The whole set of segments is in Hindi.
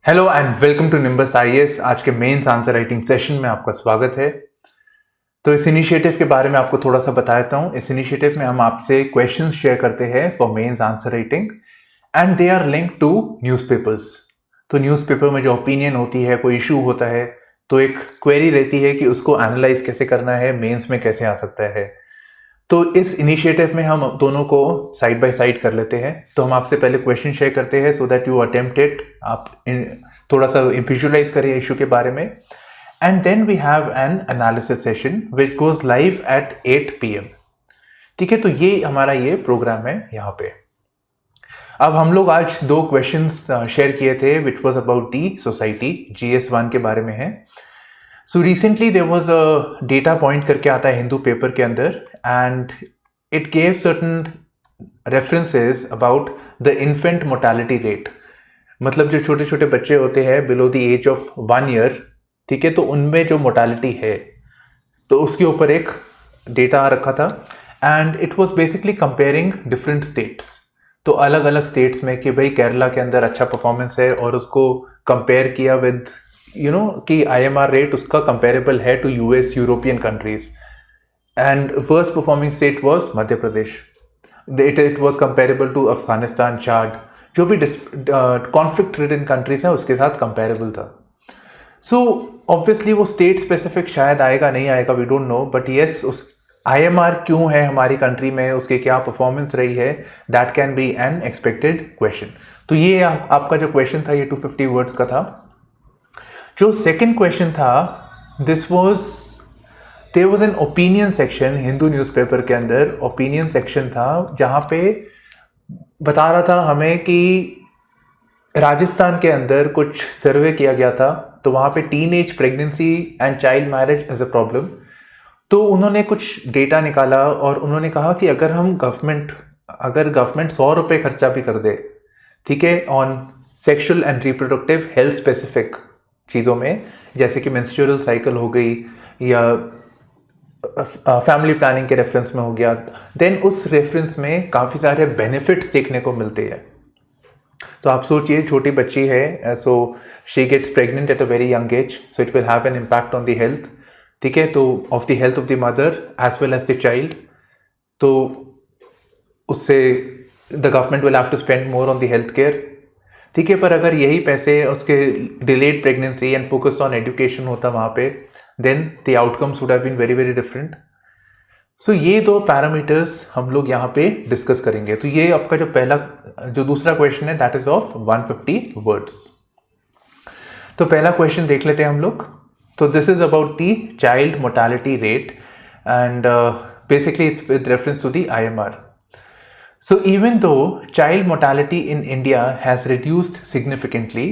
Hello and welcome to Nimbus IAS. आज के मेंस आंसर राइटिंग सेशन में आपका स्वागत है। तो इस इनिशिएटिव के बारे में आपको थोड़ा सा बता देता हूँ। इस इनिशिएटिव में हम आपसे क्वेश्चंस शेयर करते हैं for mains answer writing and they are linked to newspapers. तो न्यूज़पेपर में जो ओपिनियन होती है, कोई इशू होता है, तो एक क्वेरी रहती है कि उसको एनालाइज कैसे करना है, मेंस में कैसे आ सकता है। तो इस इनिशिएटिव में हम दोनों को साइड बाय साइड कर लेते हैं। तो हम आपसे पहले क्वेश्चन शेयर करते हैं so that you attempt it, आप थोड़ा सा विजुअलाइज करें इशू के बारे में, and then we have an analysis session which goes live at 8 PM। ठीक है, तो ये हमारा ये प्रोग्राम है यहाँ पे। अब हम लोग आज दो क्वेश्चंस शेयर किए थे which was about the society, GS1 के बारे में है। So recently there was a data point करके आता है हिंदू पेपर के अंदर, and it gave certain references about the infant mortality rate. मतलब जो छोटे छोटे बच्चे होते हैं below the age of 1 year, ठीक है, तो उनमें जो मोर्टालिटी है, तो उसके ऊपर एक डेटा रखा था and it was basically comparing different states. तो अलग अलग स्टेट्स में कि भाई केरला के अंदर अच्छा परफॉर्मेंस है और उसको कंपेयर किया विद कि IMR रेट उसका कंपेरेबल है to US European countries, and worst performing state was Madhya Pradesh. It was comparable to Afghanistan, Chad, जो भी कॉन्फ्लिक्ट रिडन कंट्रीज है उसके साथ कंपेरेबल था। सो ऑब्वियसली वो स्टेट स्पेसिफिक शायद आएगा नहीं आएगा, we don't know, but yes उस IMR क्यों है हमारी कंट्री में, उसके क्या परफॉर्मेंस रही है, that can be N expected question. तो ये आपका जो क्वेश्चन था ये 250 वर्ड्स का था। जो सेकंड क्वेश्चन था, there was an opinion section Hindu newspaper के अंदर। ओपिनियन सेक्शन था जहाँ पे बता रहा था हमें कि राजस्थान के अंदर कुछ सर्वे किया गया था, तो वहाँ पे teenage pregnancy and child marriage as a problem. तो उन्होंने कुछ डेटा निकाला और उन्होंने कहा कि अगर गवर्नमेंट 100 रुपये खर्चा भी कर दे, ठीक है, on sexual and reproductive health specific चीज़ों में, जैसे कि मेंस्ट्रुअल साइकिल हो गई या फैमिली प्लानिंग के रेफरेंस में हो गया, देन उस रेफरेंस में काफ़ी सारे बेनिफिट्स देखने को मिलते हैं। तो आप सोचिए, छोटी बच्ची है, so she gets pregnant at a very young age, so it will have an impact on the health, ठीक है, तो of the health of the mother as well as the child. तो उससे the government will have to spend more on the health care, ठीक है। पर अगर यही पैसे उसके delayed pregnancy and focus on education होता वहाँ पे, then the outcomes would have been very very different. So ये दो पैरामीटर्स हम लोग यहाँ पे डिस्कस करेंगे। तो ये आपका जो दूसरा क्वेश्चन है दैट इज ऑफ 150 वर्ड्स। तो पहला क्वेश्चन देख लेते हैं हम लोग। तो this is about the child mortality rate and basically it's with reference to the IMR. So even though child mortality in India has reduced significantly,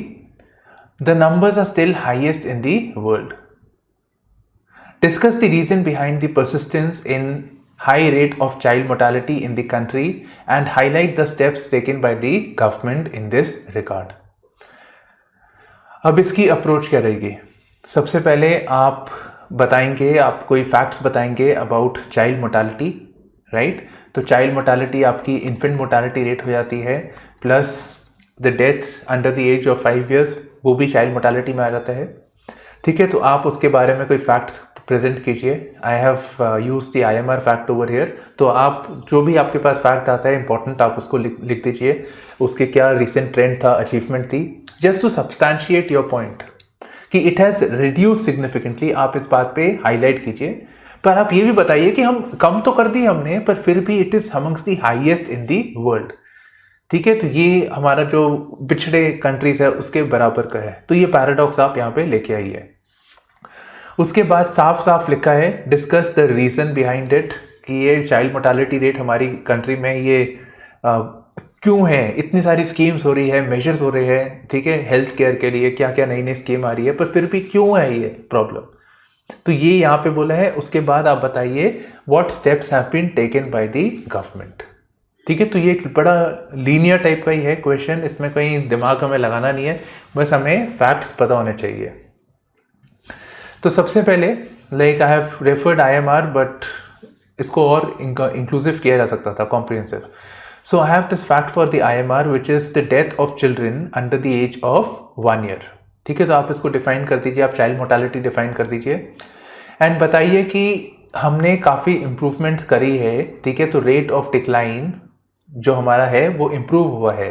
the numbers are still highest in the world. Discuss the reason behind the persistence in high rate of child mortality in the country and highlight the steps taken by the government in this regard. अब इसकी अप्रोच क्या रहेगी? सबसे पहले आप बताएंगे, आप कोई फैक्ट्स बताएंगे अबाउट चाइल्ड मोर्टालिटी, राइट। तो चाइल्ड मोर्टालिटी आपकी इन्फेंट मोर्टालिटी रेट हो जाती है, plus the death under the age of 5 years, वो भी चाइल्ड मोर्टालिटी में आ जाता है, ठीक है। तो आप उसके बारे में कोई फैक्ट्स प्रेजेंट कीजिए। I have use the IMR fact over here. तो आप जो भी आपके पास फैक्ट आता है इंपॉर्टेंट, आप उसको लिख दीजिए, उसके क्या रिसेंट ट्रेंड था, अचीवमेंट थी, just to substantiate your point कि इट हैज़ रिड्यूस सिग्निफिकेंटली। आप इस बात पे हाईलाइट कीजिए, पर आप ये भी बताइए कि हम कम तो कर दी हमने, पर फिर भी it is amongst the highest in the world, ठीक है। तो ये हमारा जो पिछड़े कंट्रीज है उसके बराबर का है। तो ये पैराडॉक्स आप यहाँ पे लेके आइए। उसके बाद साफ साफ लिखा है, discuss the reason behind it, कि ये चाइल्ड मोर्टालिटी रेट हमारी कंट्री में ये क्यों है, इतनी सारी स्कीम्स हो रही है, मेजर्स हो रहे हैं, ठीक है, हेल्थ केयर के लिए क्या क्या नई नई स्कीम आ रही है, पर फिर भी क्यों है ये प्रॉब्लम। तो ये यहाँ पे बोला है। उसके बाद आप बताइए what steps have been taken by the government, ठीक है। तो ये एक बड़ा लीनियर टाइप का ही है क्वेश्चन, इसमें कहीं दिमाग हमें लगाना नहीं है, बस हमें फैक्ट्स पता होने चाहिए। तो सबसे पहले like I have referred IMR, but इसको और इंक्लूसिव किया जा सकता था, comprehensive. So I have this fact for the IMR which is the death of children under the age of 1 year. ठीक है, तो आप इसको डिफाइन कर दीजिए, आप चाइल्ड मोर्टालिटी डिफाइन कर दीजिए एंड बताइए कि हमने काफ़ी इम्प्रूवमेंट करी है. ठीक है, तो रेट ऑफ डिक्लाइन जो हमारा है वो इम्प्रूव हुआ है.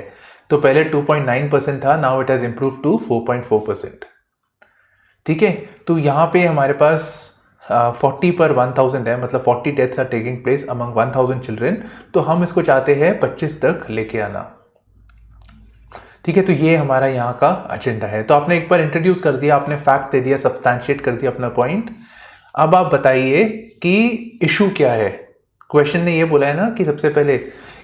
तो पहले 2.9% था, now it has improve to 4.4%. ठीक है, तो यहाँ पे हमारे पास 40 पर 1000 है, मतलब 40 deaths are taking place among 1000 children. तो हम इसको चाहते हैं 25 तक लेके आना. ठीक है, तो ये हमारा यहाँ का एजेंडा है. तो आपने एक बार इंट्रोड्यूस कर दिया, आपने फैक्ट दे दिया, सब्सटैंशिएट कर दिया अपना पॉइंट. अब आप बताइए कि इशू क्या है. क्वेश्चन ने ये बोला है ना कि सबसे पहले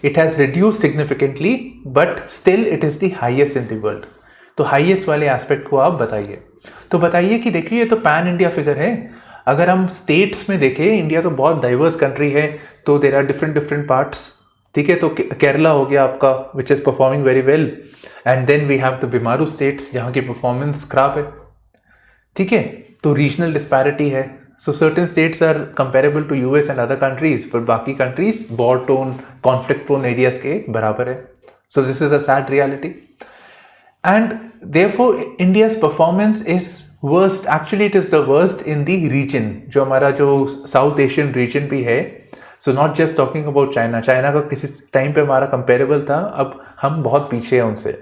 it has reduce significantly but still it is the highest in the world. तो हाईएस्ट वाले एस्पेक्ट को आप बताइए. तो बताइए कि देखिए ये तो पैन इंडिया फिगर है. अगर हम स्टेट्स में देखें, इंडिया तो बहुत डाइवर्स कंट्री है, तो देर आर डिफरेंट पार्ट्स. ठीक है, तो केरला हो गया आपका which is performing very well and then we have the Bimaru states जहाँ की परफॉर्मेंस खराब है. ठीक है, तो रीजनल डिस्पैरिटी है. So certain states are comparable to US and other countries, पर बाकी countries war torn conflict prone areas के बराबर है. So this is a sad reality and therefore India's performance is worst. Actually it is the worst in the region, जो हमारा जो साउथ एशियन रीजन भी है. So not just talking about China. China का किसी टाइम पे हमारा कंपेरेबल था, अब हम बहुत पीछे हैं उनसे.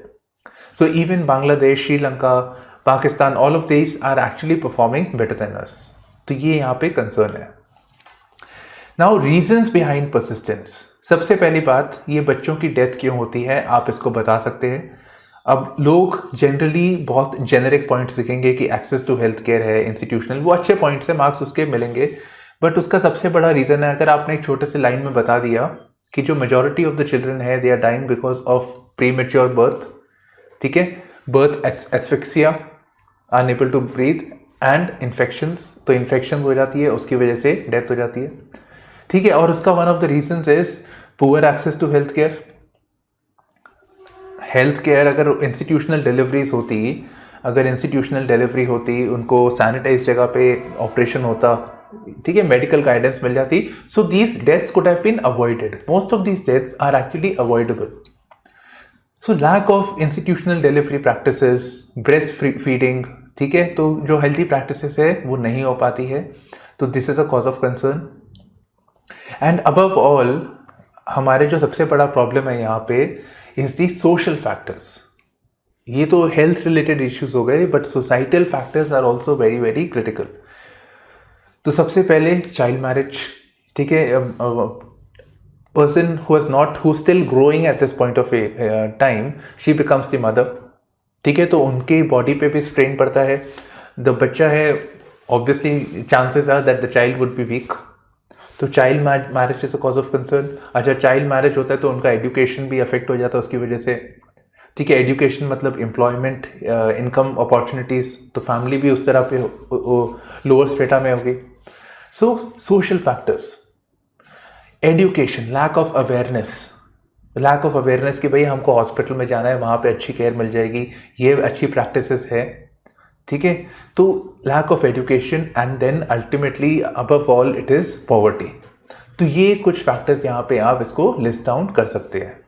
So even Bangladesh, Sri Lanka, Pakistan, all of these are actually performing better than us. तो ये यहाँ पे कंसर्न है. Now reasons behind persistence. सबसे पहली बात, ये बच्चों की डेथ क्यों होती है, आप इसको बता सकते हैं. अब लोग जनरली बहुत जेनेरिक पॉइंट्स दिखेंगे कि एक्सेस टू हेल्थ केयर है, इंस्टीट्यूशनल, वो अच्छे पॉइंट्स हैं, मार्क्स उसके मिलेंगे. बट उसका सबसे बड़ा रीज़न है, अगर आपने एक छोटे से लाइन में बता दिया कि जो मेजॉरिटी ऑफ द चिल्ड्रन है they are dying because of premature birth. ठीक है, birth asphyxia, unable to breathe and infections. तो इन्फेक्शंस हो जाती है, उसकी वजह से डेथ हो जाती है. ठीक है, और उसका one of the reasons is poor access to health care. Health care अगर इंस्टीट्यूशनल डिलीवरीज होती, अगर इंस्टीट्यूशनल डिलीवरी होती, उनको सैनिटाइज जगह पे ऑपरेशन होता, ठीक है, मेडिकल गाइडेंस मिल जाती, so these deaths could have been avoided. Most of these deaths are actually avoidable. So lack of institutional delivery practices, breast feeding, ठीक है, तो जो हेल्थी प्रैक्टिसेस है वो नहीं हो पाती है. तो this is a cause of concern. And above all हमारे जो सबसे बड़ा प्रॉब्लम है यहाँ पे इज दी सोशल फैक्टर्स. ये तो हेल्थ रिलेटेड इश्यूज हो गए, but societal factors are also very very critical. तो सबसे पहले चाइल्ड मैरिज. ठीक है, person who still growing at this point of time, she becomes the mother. ठीक है, तो उनके बॉडी पे भी स्ट्रेन पड़ता है. द बच्चा है, obviously chances are that the child would be weak. तो child marriage is a cause of concern. अच्छा, चाइल्ड मैरिज होता है तो उनका एजुकेशन भी अफेक्ट हो जाता है उसकी वजह से. ठीक है, एजुकेशन मतलब एम्प्लॉयमेंट, इनकम अपॉर्चुनिटीज़, तो फैमिली भी उस तरह पे लोअर स्टेटा में होगी. So social factors, education, lack of awareness कि भाई हमको हॉस्पिटल में जाना है, वहाँ पे अच्छी केयर मिल जाएगी, ये अच्छी प्रैक्टिसेस है. ठीक है, तो lack of education and then ultimately above all it is poverty. तो ये कुछ फैक्टर्स यहाँ पे आप इसको लिस्ट डाउन कर सकते हैं.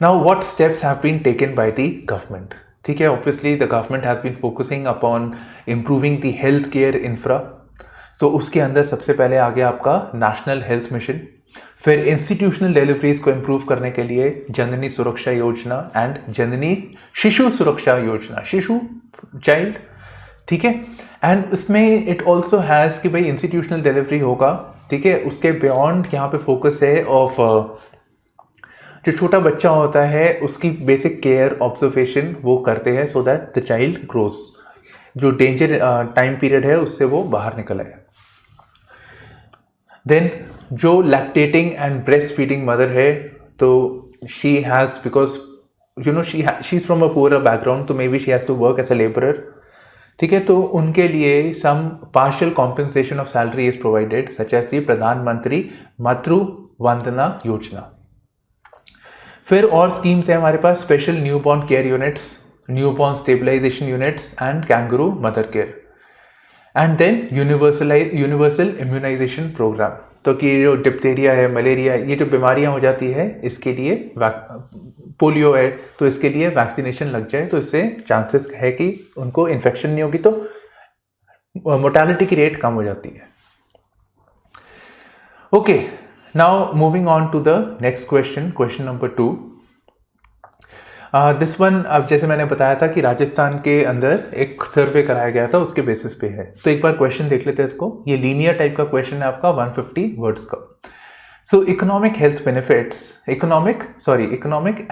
Now what steps have been taken by the government. ठीक है, obviously the government has been focusing upon improving the health care infra. तो उसके अंदर सबसे पहले आ गया आपका नेशनल हेल्थ मिशन. फिर इंस्टीट्यूशनल डिलीवरीज को इम्प्रूव करने के लिए जननी सुरक्षा योजना एंड जननी शिशु सुरक्षा योजना, शिशु चाइल्ड. ठीक है, एंड इसमें इट ऑल्सो हैज़ कि भाई इंस्टीट्यूशनल डिलीवरी होगा. ठीक है, उसके बियॉन्ड यहाँ पे फोकस है ऑफ जो छोटा बच्चा होता है उसकी बेसिक केयर ऑब्जर्वेशन वो करते हैं, so that the child grows, जो डेंजर टाइम पीरियड है उससे वो बाहर निकल आए. देन जो lactating and breast feeding mother है, तो she has, because you know she is from a poor background, तो मे be she has to work as a labourer. ठीक है, तो उनके लिए some partial compensation of salary is provided, such as the Pradhan Mantri Matru Vandana Yojana. फिर और स्कीम्स है हमारे पास, special newborn care units, newborn stabilization units and kangaroo mother care. And then universal immunization programme. तो कि जो डिप्थीरिया है, मलेरिया, ये जो बीमारियां हो जाती है, इसके लिए पोलियो है, तो इसके लिए वैक्सीनेशन लग जाए तो इससे चांसेस है कि उनको इन्फेक्शन नहीं होगी, तो मोर्टालिटी की रेट कम हो जाती है। Okay, now moving on to the next question, question number 2। This one, अब जैसे मैंने बताया था कि राजस्थान के अंदर एक सर्वे कराया गया था, उसके बेसिस पे है। तो एक बार क्वेश्चन देख लेते हैं इसको। ये लीनियर टाइप का क्वेश्चन है आपका, 150 वर्ड्स का। सो economic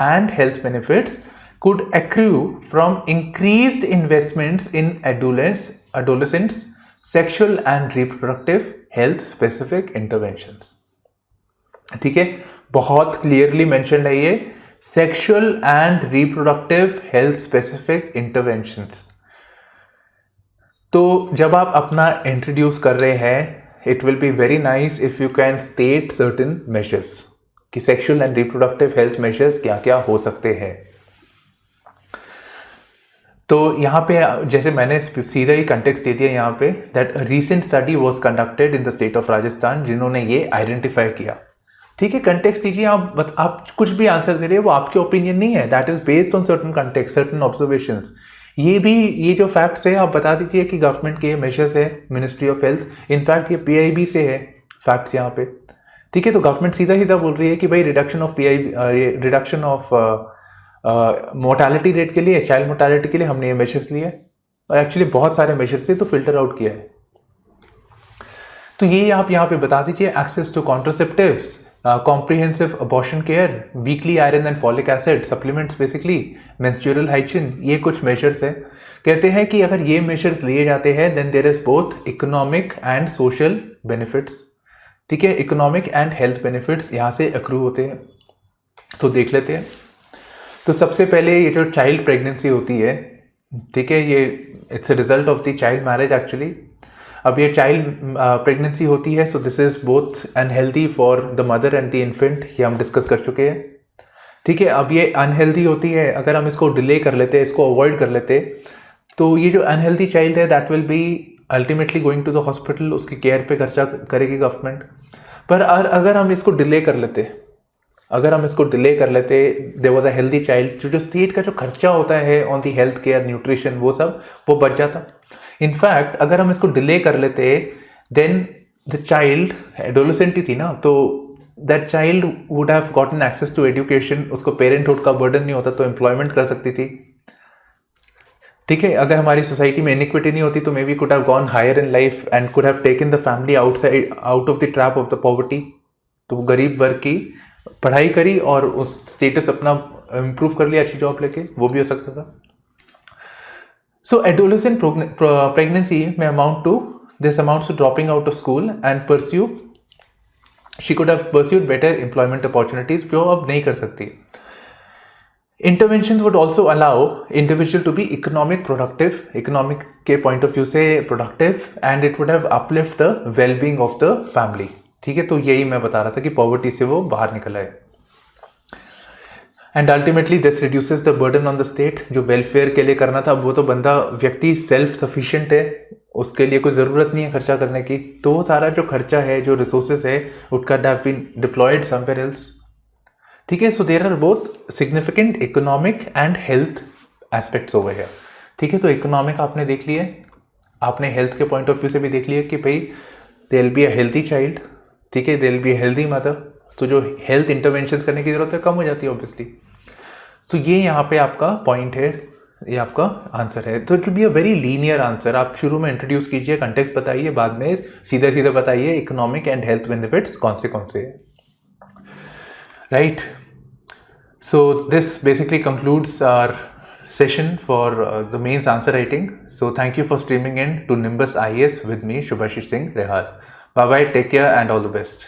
and health benefits could accrue from increased investments in adolescents sexual and reproductive health specific interventions। ठीक है, बहुत क्लियरली मेंशन्ड है ये, sexual and reproductive health specific interventions. तो जब आप अपना इंट्रोड्यूस कर रहे हैं, it will be very nice if you can state certain measures कि sexual and reproductive health measures क्या क्या हो सकते हैं। तो यहाँ पे जैसे मैंने सीधा ही कंटेक्स्ट दे दिया यहाँ पे, that recent study was conducted in the state of Rajasthan, जिन्होंने ये आइडेंटिफाई किया। ठीक है, कंटेक्स्ट दीजिए आप कुछ भी आंसर दे रहे हो, वो आपके ओपिनियन नहीं है, that is based on certain context, certain observations. ये जो फैक्ट्स है आप बता दीजिए कि गवर्नमेंट के मेजर्स है, मिनिस्ट्री ऑफ हेल्थ, इनफैक्ट ये पीआईबी से है फैक्ट्स यहाँ पे। ठीक है, तो गवर्नमेंट सीधा सीधा बोल रही है कि भाई रिडक्शन ऑफ मोर्टालिटी रेट के लिए, चाइल्ड मोर्टालिटी के लिए हमने ये मेजर्स लिए, और एक्चुअली बहुत सारे मेजर्स थे तो फिल्टर आउट किया है। तो ये आप यहाँ पे बता दीजिए, access to contraceptives, comprehensive abortion care, weekly iron and folic acid supplements, basically menstrual hygiene, ये कुछ measures है। कहते हैं कि अगर ये measures लिए जाते हैं then there is both economic and social benefits। ठीक है, economic and health benefits यहाँ से accrue होते हैं। तो देख लेते हैं। तो सबसे पहले ये जो child pregnancy होती है, ठीक है, ये it's a result of the child marriage actually। अब ये चाइल्ड प्रेगनेंसी होती है, so this is both unhealthy for the mother and the infant, ये हम डिस्कस कर चुके हैं। ठीक है, अब ये अनहेल्दी होती है, अगर हम इसको डिले कर लेते हैं, इसको अवॉइड कर लेते, तो ये जो अनहेल्दी चाइल्ड है that will be ultimately going to the hospital, उसकी केयर पे खर्चा करेगी गवर्नमेंट। पर अगर हम इसको डिले कर लेते, there was a healthy child, जो स्टेट का जो खर्चा होता है on the health care, nutrition, वो बच जाता। इनफैक्ट अगर हम इसको डिले कर लेते, देन द चाइल्ड, एडोलेसेंट ही थी ना, तो that child would have gotten access to education, उसको पेरेंटहुड का बर्डन नहीं होता, तो एम्प्लॉयमेंट कर सकती थी। ठीक है, अगर हमारी सोसाइटी में इनिक्विटी नहीं होती तो may be could have gone higher in life and could have taken the family out of the trap of the poverty. तो गरीब वर्ग की पढ़ाई करी और उस स्टेटस अपना इम्प्रूव कर लिया, अच्छी जॉब लेके, वो भी हो सकता था। So adolescent pregnancy may amounts to dropping out of school and she could have pursued better employment opportunities, जो अब नहीं कर सकती। Interventions would also allow individual to be economic के point of view से productive, and it would have uplift the well-being of the family। ठीक है, तो यही मैं बता रहा था कि पॉवर्टी से वो बाहर निकला है। And ultimately this reduces the burden on the state, जो वेलफेयर के लिए करना था वो तो व्यक्ति सेल्फ सफिशिएंट है, उसके लिए कोई ज़रूरत नहीं है खर्चा करने की, तो वो सारा जो खर्चा है, जो रिसोर्सेज है, it can have been deployed somewhere else. ठीक है, so there are both significant economic and health aspects over here. ठीक है, तो इकोनॉमिक आपने देख लिए, आपने हेल्थ के पॉइंट ऑफ व्यू से भी देख लिया कि भाई there will be a healthy child, ठीक है, there will be a healthy mother, तो जो हेल्थ इंटरवेंशन करने की जरूरत है कम हो जाती है ऑब्वियसली। सो ये यहाँ पे आपका पॉइंट है, ये आपका आंसर है। तो it will be a very linear answer. आप शुरू में इंट्रोड्यूस कीजिए, कंटेक्स्ट बताइए, बाद में सीधा बताइए इकोनॉमिक एंड हेल्थ बेनिफिट्स कौन से हैं, right. So this basically concludes our session for the mains answer writing. So thank you for streaming in to Nimbus IAS with me, Shubhashish Singh Rehal. Bye bye, take care and all the best.